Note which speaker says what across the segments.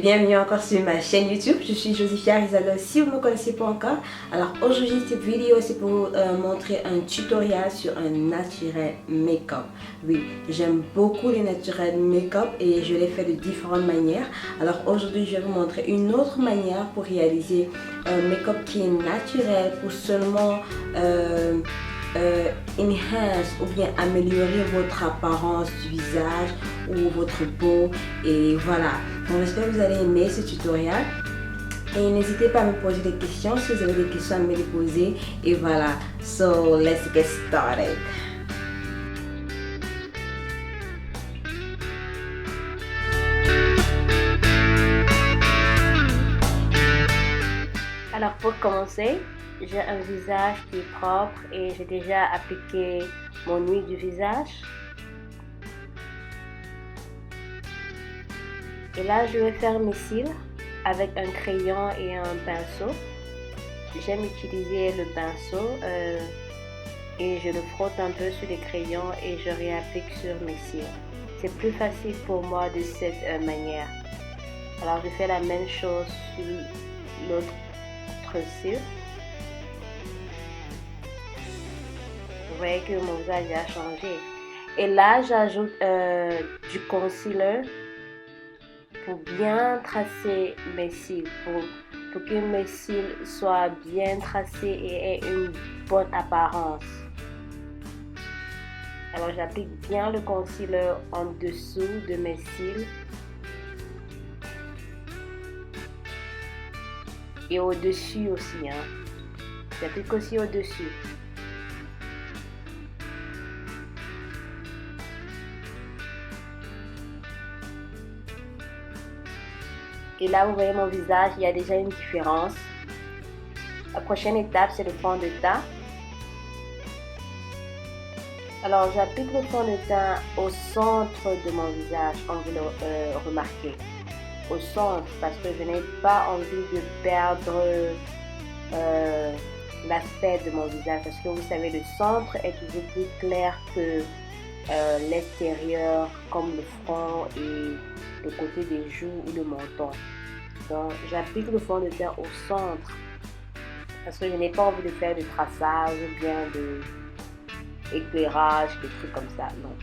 Speaker 1: bienvenue encore sur ma chaîne YouTube. Je suis Josifia Rizaldo si vous ne me connaissez pas encore. Alors aujourd'hui cette vidéo c'est pour vous montrer un tutoriel sur un naturel make-up. Oui, j'aime beaucoup les naturels make-up et je les fais de différentes manières. Alors aujourd'hui je vais vous montrer une autre manière pour réaliser un make-up qui est naturel pour seulement enhance ou bien améliorer votre apparence du visage ou votre peau. Et voilà, donc j'espère que vous allez aimer ce tutoriel et n'hésitez pas à me poser des questions si vous avez des questions à me les poser. Et voilà, so let's get started. Alors pour commencer, j'ai un visage qui est propre et j'ai déjà appliqué mon huile du visage. Et là, je vais faire mes cils avec un crayon et un pinceau. J'aime utiliser le pinceau et je le frotte un peu sur les crayons et je réapplique sur mes cils. C'est plus facile pour moi de cette manière. Alors, je fais la même chose sur l'autre cil. Vous voyez que mon visage a changé. Et là, j'ajoute du concealer pour bien tracer mes cils, pour que mes cils soient bien tracés et aient une bonne apparence. Alors, j'applique bien le concealer en dessous de mes cils et au-dessus aussi. J'applique aussi au-dessus. Et là, vous voyez mon visage, il y a déjà une différence. La prochaine étape, c'est le fond de teint. Alors, j'applique le fond de teint au centre de mon visage, comme vous le remarquez. Au centre, parce que je n'ai pas envie de perdre l'aspect de mon visage. Parce que vous savez, le centre est toujours plus clair que l'extérieur, comme le front et le côté des joues ou le menton. Donc j'applique le fond de teint au centre parce que je n'ai pas envie de faire de traçage ou bien de éclairage, des trucs comme ça, non.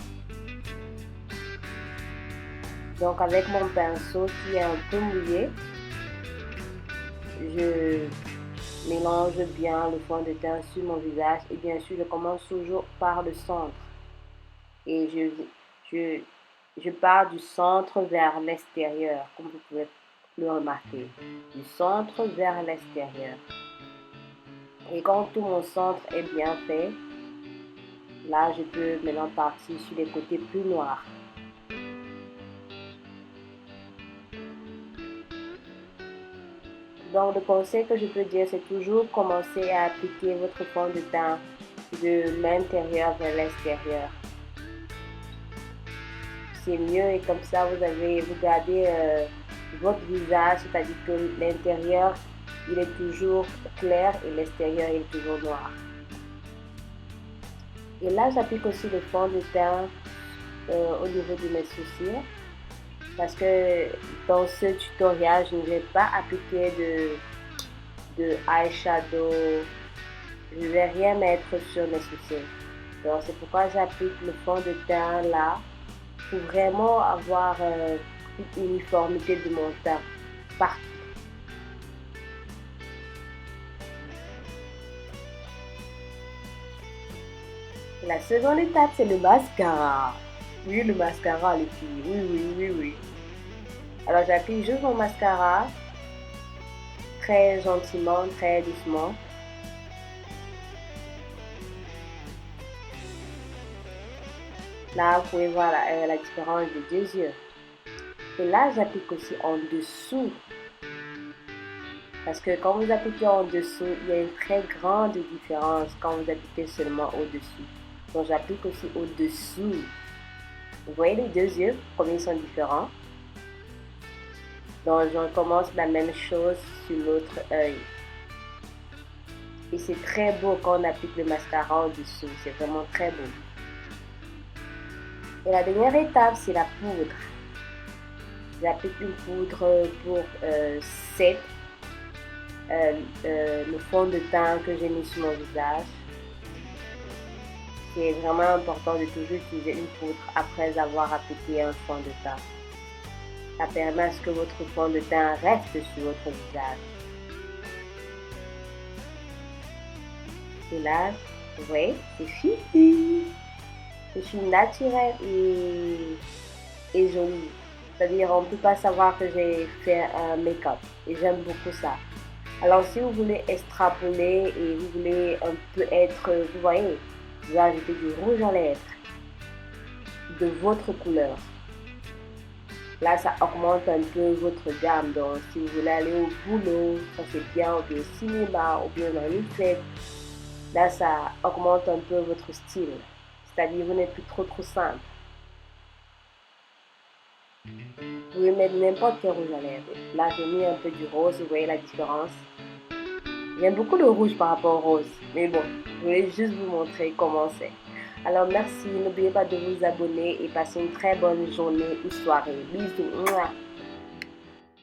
Speaker 1: Donc avec mon pinceau qui est un peu mouillé, je mélange bien le fond de teint sur mon visage et bien sûr je commence toujours par le centre et je pars du centre vers l'extérieur, comme vous pouvez le remarquer, du centre vers l'extérieur. Et quand tout mon centre est bien fait, là je peux maintenant partir sur les côtés plus noirs. Donc le conseil que je peux dire, c'est toujours commencer à appliquer votre fond de teint de l'intérieur vers l'extérieur. C'est mieux et comme ça vous gardez votre visage, c'est-à-dire que l'intérieur il est toujours clair et l'extérieur il est toujours noir. Et là j'applique aussi le fond de teint au niveau de mes sourcils parce que dans ce tutoriel je ne vais pas appliquer de eyeshadow, je ne vais rien mettre sur mes sourcils. Donc c'est pourquoi j'applique le fond de teint là pour vraiment avoir une uniformité de mon teint partout. La seconde étape, c'est le mascara. Oui, le mascara, les filles. Oui. Alors, j'applique juste mon mascara très gentiment, très doucement. Là, vous pouvez voir la différence des deux yeux. Et là, j'applique aussi en dessous. Parce que quand vous appliquez en dessous, il y a une très grande différence quand vous appliquez seulement au-dessus. Donc, j'applique aussi au-dessous. Vous voyez les deux yeux, comme ils sont différents. Donc, je commence la même chose sur l'autre œil. Et c'est très beau quand on applique le mascara en dessous. C'est vraiment très beau. Et la dernière étape, c'est la poudre. J'applique une poudre pour set le fond de teint que j'ai mis sur mon visage. C'est vraiment important de toujours utiliser une poudre après avoir appliqué un fond de teint. Ça permet à ce que votre fond de teint reste sur votre visage. Et là, vous voyez, c'est fini. Je suis naturelle et jolie. C'est-à-dire, on ne peut pas savoir que j'ai fait un make-up. Et j'aime beaucoup ça. Alors, si vous voulez extrapoler et vous voulez un peu être, vous voyez, vous ajoutez du rouge à lèvres de votre couleur. Là, ça augmente un peu votre gamme. Donc, si vous voulez aller au boulot, ça c'est bien, ou bien au cinéma, ou bien dans une fête, là, ça augmente un peu votre style. C'est-à-dire, vous n'êtes plus trop simple. Vous pouvez mettre n'importe quel rouge à lèvres. Là, j'ai mis un peu du rose, vous voyez la différence. J'aime beaucoup le rouge par rapport au rose. Mais bon, je voulais juste vous montrer comment c'est. Alors, merci. N'oubliez pas de vous abonner et passez une très bonne journée ou soirée. Bisous. Mouah.